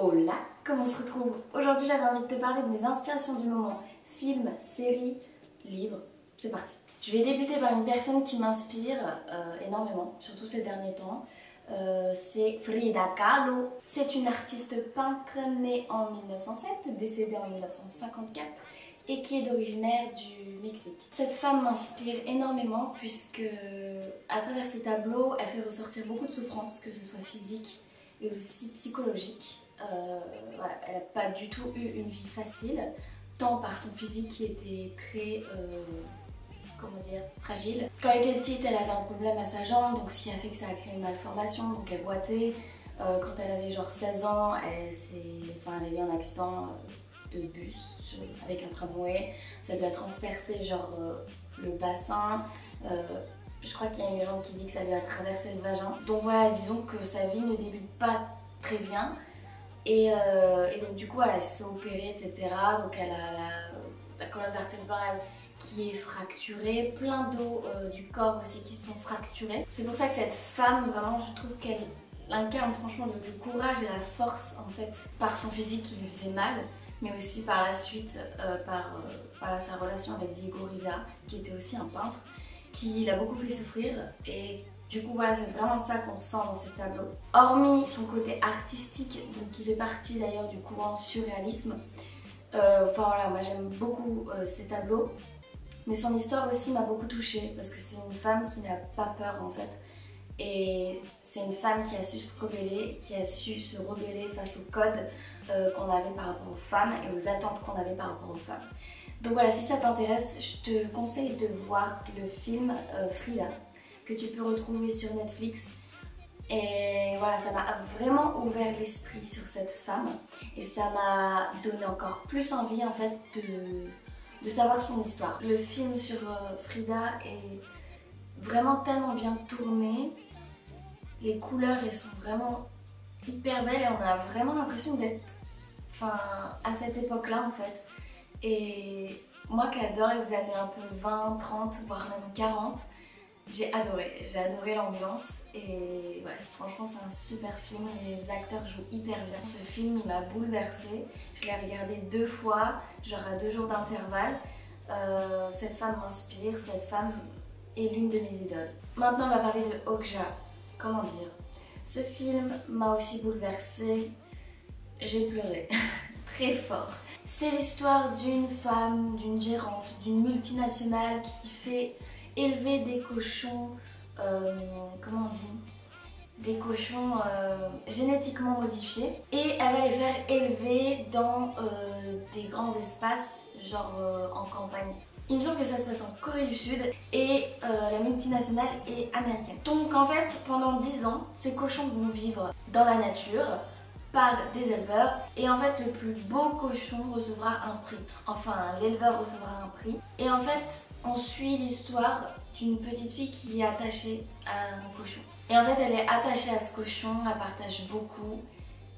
Hola, comment on se retrouve? Aujourd'hui j'avais envie de te parler de mes inspirations du moment. Films, séries, livres, c'est parti. Je vais débuter par une personne qui m'inspire énormément, surtout ces derniers temps. C'est Frida Kahlo. C'est une artiste peintre née en 1907, décédée en 1954 et qui est originaire du Mexique. Cette femme m'inspire énormément puisque à travers ses tableaux, elle fait ressortir beaucoup de souffrances, que ce soit physique et aussi psychologique. Voilà, elle n'a pas du tout eu une vie facile, tant par son physique qui était très comment dire, fragile. Quand elle était petite, elle avait un problème à sa jambe, donc ce qui a fait que ça a créé une malformation, donc elle boitait. Quand elle avait genre 16 ans, elle a eu un accident de bus avec un tramway. Ça lui a transpercé genre le bassin. Je crois qu'il y a une légende qui dit que ça lui a traversé le vagin. Donc voilà, disons que sa vie ne débute pas très bien. Et donc du coup, elle se fait opérer, etc. Donc elle a la colonne vertébrale qui est fracturée, plein d'os du corps aussi qui sont fracturés. C'est pour ça que cette femme, vraiment, je trouve qu'elle incarne franchement le courage et la force en fait, par son physique qui lui faisait mal, mais aussi par la suite par sa relation avec Diego Rivera, qui était aussi un peintre, qui l'a beaucoup fait souffrir. Et du coup voilà, c'est vraiment ça qu'on sent dans ces tableaux. Hormis son côté artistique, donc qui fait partie d'ailleurs du courant surréalisme, enfin voilà, moi j'aime beaucoup ces tableaux. Mais son histoire aussi m'a beaucoup touchée parce que c'est une femme qui n'a pas peur en fait. Et c'est une femme qui a su se rebeller, face aux codes qu'on avait par rapport aux femmes et aux attentes qu'on avait par rapport aux femmes. Donc voilà, si ça t'intéresse, je te conseille de voir le film Frida, que tu peux retrouver sur Netflix. Et voilà, ça m'a vraiment ouvert l'esprit sur cette femme et ça m'a donné encore plus envie en fait de savoir son histoire. Le film sur Frida est vraiment tellement bien tourné, les couleurs elles sont vraiment hyper belles et on a vraiment l'impression d'être à cette époque-là en fait. Et moi qui adore les années un peu 20, 30, voire même 40, j'ai adoré l'ambiance et ouais, franchement c'est un super film, les acteurs jouent hyper bien. Ce film il m'a bouleversée, je l'ai regardé 2 fois, genre à 2 jours d'intervalle. Cette femme m'inspire, cette femme est l'une de mes idoles. Maintenant on va parler de Okja, comment dire. Ce film m'a aussi bouleversée, j'ai pleuré très fort. C'est l'histoire d'une femme, d'une gérante, d'une multinationale qui fait élever des cochons, comment on dit, des cochons génétiquement modifiés, et elle va les faire élever dans des grands espaces, genre en campagne. Il me semble que ça se passe en Corée du Sud et la multinationale est américaine. Donc en fait, pendant 10 ans, ces cochons vont vivre dans la nature par des éleveurs et en fait le plus beau cochon recevra un prix. Enfin, l'éleveur recevra un prix. Et en fait, on suit l'histoire d'une petite fille qui est attachée à un cochon. Et en fait, elle est attachée à ce cochon, elle partage beaucoup.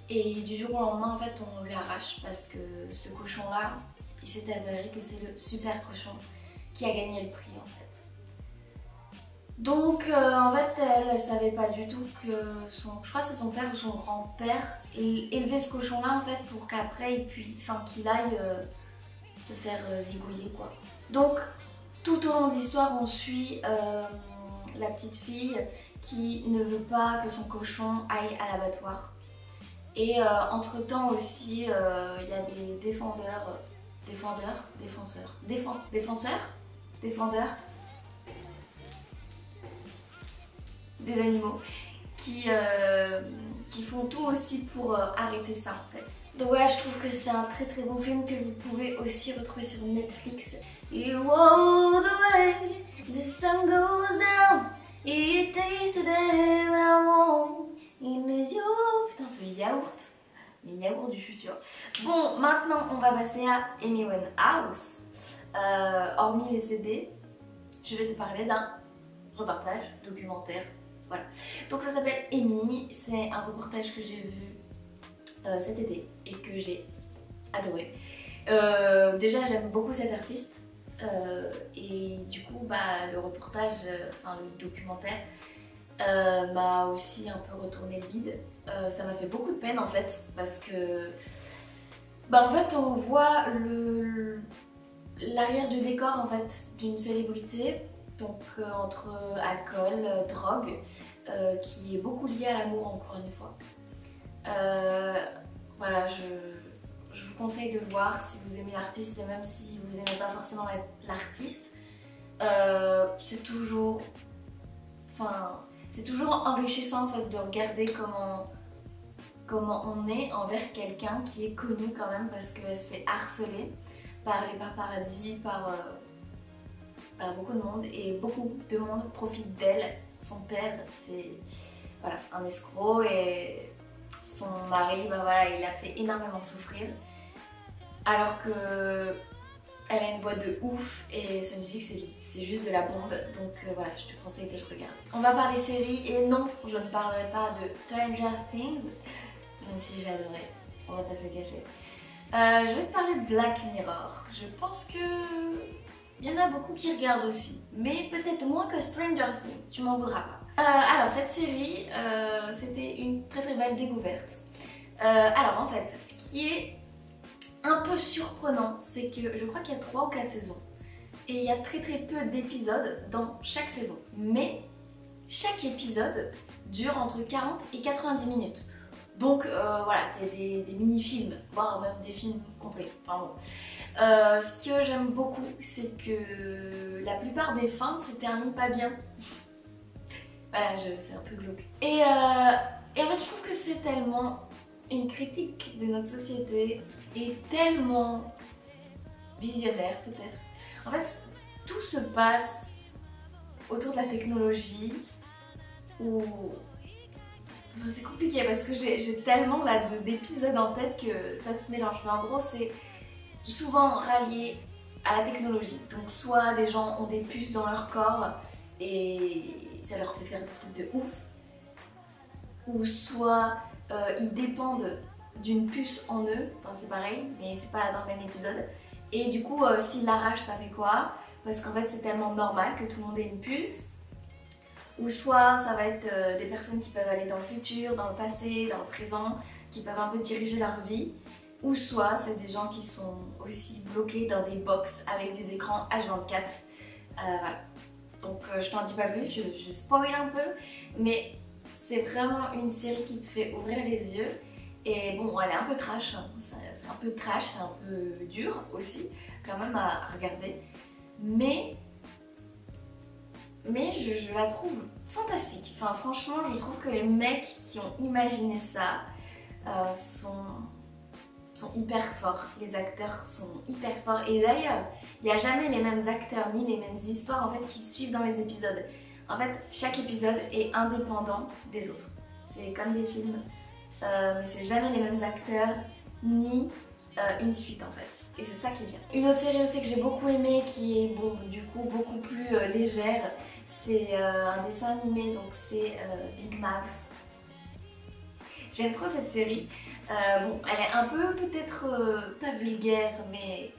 Et du jour au lendemain, en fait, on lui arrache parce que ce cochon-là, il s'est avéré que c'est le super cochon qui a gagné le prix en fait. Donc en fait elle savait pas du tout que je crois que c'est son père ou son grand-père élevait ce cochon là en fait pour qu'après qu'il aille se faire zigouiller quoi. Donc tout au long de l'histoire on suit la petite fille qui ne veut pas que son cochon aille à l'abattoir. Et entre temps aussi il y a des défenseurs des animaux qui font tout aussi pour arrêter ça en fait. Donc voilà, je trouve que c'est un très très bon film que vous pouvez aussi retrouver sur Netflix. You all the way, the sun goes down, it tastes the day when I want in you. Putain, c'est le yaourt. Les yaourts du futur. Bon, maintenant on va passer à Amy Winehouse. Hormis les CD, je vais te parler d'un reportage documentaire. Voilà. Donc ça s'appelle Amy. C'est un reportage que j'ai vu cet été et que j'ai adoré. Déjà j'aime beaucoup cet artiste et du coup le reportage, le documentaire m'a aussi un peu retourné le bide. ça m'a fait beaucoup de peine en fait, parce que bah, en fait on voit l'arrière du décor en fait d'une célébrité, donc entre alcool, drogue, qui est beaucoup lié à l'amour encore une fois. Voilà, je vous conseille de voir si vous aimez l'artiste et même si vous n'aimez pas forcément l'artiste. C'est toujours enrichissant en fait de regarder comment on est envers quelqu'un qui est connu quand même, parce qu'elle se fait harceler par les paparazzi, par beaucoup de monde, et beaucoup de monde profite d'elle. Son père c'est voilà, un escroc, et son mari bah, voilà, il a fait énormément souffrir, alors que elle a une voix de ouf et sa musique c'est juste de la bombe, donc voilà, je te conseille que je regarde. On va parler séries, et non, je ne parlerai pas de Stranger Things, même si j'ai adoré, on va pas se le cacher. Je vais te parler de Black Mirror. Je pense que il y en a beaucoup qui regardent aussi, mais peut-être moins que Stranger Things, tu m'en voudras pas. Alors cette série, c'était une très très belle découverte. Alors en fait, ce qui est un peu surprenant, c'est que je crois qu'il y a 3 ou 4 saisons. Et il y a très très peu d'épisodes dans chaque saison. Mais chaque épisode dure entre 40 et 90 minutes. Donc voilà, c'est des mini-films, voire même des films complets. Enfin bon. Ce que j'aime beaucoup, c'est que la plupart des fins se terminent pas bien. Voilà, c'est un peu glauque. Et en fait, je trouve que c'est tellement une critique de notre société et tellement visionnaire peut-être. En fait, tout se passe autour de la technologie, où enfin, c'est compliqué parce que j'ai tellement là d'épisodes en tête que ça se mélange. Mais en gros, c'est souvent rallié à la technologie. Donc soit des gens ont des puces dans leur corps et ça leur fait faire des trucs de ouf, ou soit ils dépendent d'une puce en eux, enfin c'est pareil, mais c'est pas là dans le même épisode. Et du coup, s'ils l'arrachent, ça fait quoi? Parce qu'en fait, c'est tellement normal que tout le monde ait une puce. Ou soit ça va être des personnes qui peuvent aller dans le futur, dans le passé, dans le présent, qui peuvent un peu diriger leur vie. Ou soit c'est des gens qui sont aussi bloqués dans des box avec des écrans H24. Voilà. Donc je t'en dis pas plus, je spoil un peu, mais c'est vraiment une série qui te fait ouvrir les yeux. Et bon, elle est un peu trash, hein. C'est un peu trash, c'est un peu dur aussi quand même à regarder. Mais je la trouve fantastique. Enfin franchement, je trouve que les mecs qui ont imaginé ça sont hyper forts. Les acteurs sont hyper forts. Et d'ailleurs, il n'y a jamais les mêmes acteurs ni les mêmes histoires en fait qui suivent dans les épisodes. En fait, chaque épisode est indépendant des autres. C'est comme des films, mais c'est jamais les mêmes acteurs ni une suite en fait. Et c'est ça qui est bien. Une autre série aussi que j'ai beaucoup aimée, qui est bon, du coup beaucoup plus légère, c'est un dessin animé, donc c'est Big Mouth. J'aime trop cette série. Bon, elle est un peu peut-être pas vulgaire, mais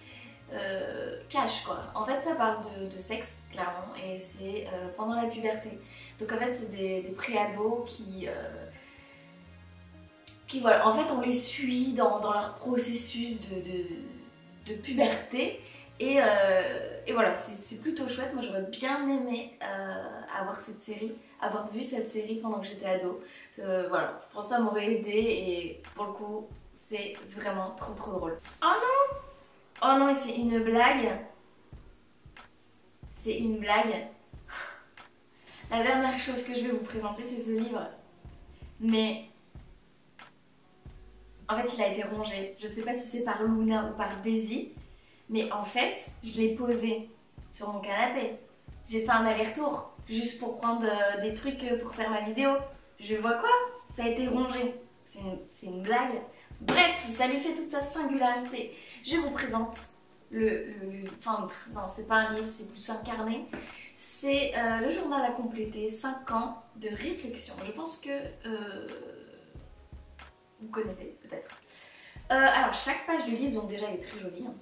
cash quoi. En fait, ça parle de sexe, clairement, et c'est pendant la puberté. Donc en fait, c'est des pré-ados qui voilà, en fait, on les suit dans leur processus de puberté. Et voilà, c'est plutôt chouette. Moi j'aurais bien aimé avoir vu cette série pendant que j'étais ado. Voilà, je pense que ça m'aurait aidé et pour le coup, c'est vraiment trop trop drôle. Oh non! Oh non, mais c'est une blague. C'est une blague. La dernière chose que je vais vous présenter, c'est ce livre. Mais en fait, il a été rongé. Je sais pas si c'est par Luna ou par Daisy. Mais en fait, je l'ai posé sur mon canapé. J'ai fait un aller-retour juste pour prendre des trucs pour faire ma vidéo. Je vois quoi? Ça a été rongé. C'est une blague. Bref, ça lui fait toute sa singularité. Je vous présente enfin, non, c'est pas un livre, c'est plus un carnet. C'est le journal à compléter, 5 ans de réflexion. Je pense que vous connaissez peut-être. Alors, chaque page du livre, donc déjà il est très joli, hein.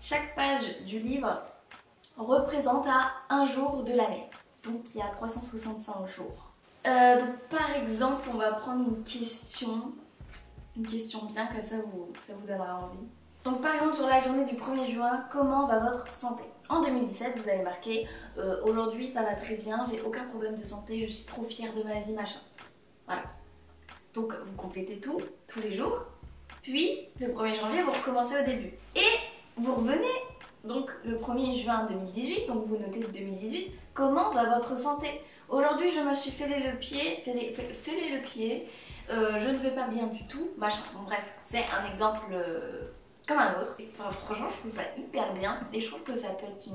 Chaque page du livre représente un jour de l'année. Donc il y a 365 jours. Donc par exemple, on va prendre une question bien comme ça, ça vous donnera envie. Donc par exemple sur la journée du 1er juin, comment va votre santé? En 2017, vous allez marquer aujourd'hui ça va très bien, j'ai aucun problème de santé, je suis trop fière de ma vie, machin. Voilà. Donc vous complétez tout, tous les jours. Puis le 1er janvier, vous recommencez au début. Et vous revenez donc le 1er juin 2018, donc vous notez 2018, comment va votre santé? Aujourd'hui je me suis fêlé le pied, je ne vais pas bien du tout, machin. Bon bref, c'est un exemple comme un autre. Enfin, franchement je trouve ça hyper bien et je trouve que ça peut être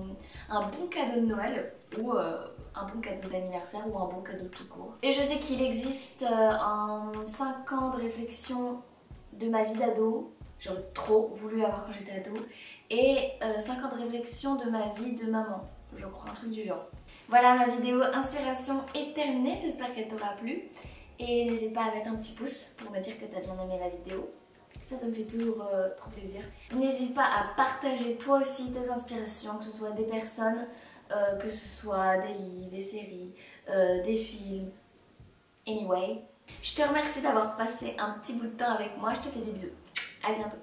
un bon cadeau de Noël ou un bon cadeau d'anniversaire ou un bon cadeau tout court. Et je sais qu'il existe 5 ans de réflexion de ma vie d'ado. J'aurais trop voulu l'avoir quand j'étais ado. Et 5 ans de réflexion de ma vie de maman, je crois, un truc du genre. Voilà, ma vidéo inspiration est terminée, j'espère qu'elle t'aura plu. Et n'hésite pas à mettre un petit pouce pour me dire que t'as bien aimé la vidéo. Ça me fait toujours trop plaisir. N'hésite pas à partager toi aussi tes inspirations, que ce soit des personnes, que ce soit des livres, des séries, des films. Anyway, je te remercie d'avoir passé un petit bout de temps avec moi, je te fais des bisous. À bientôt.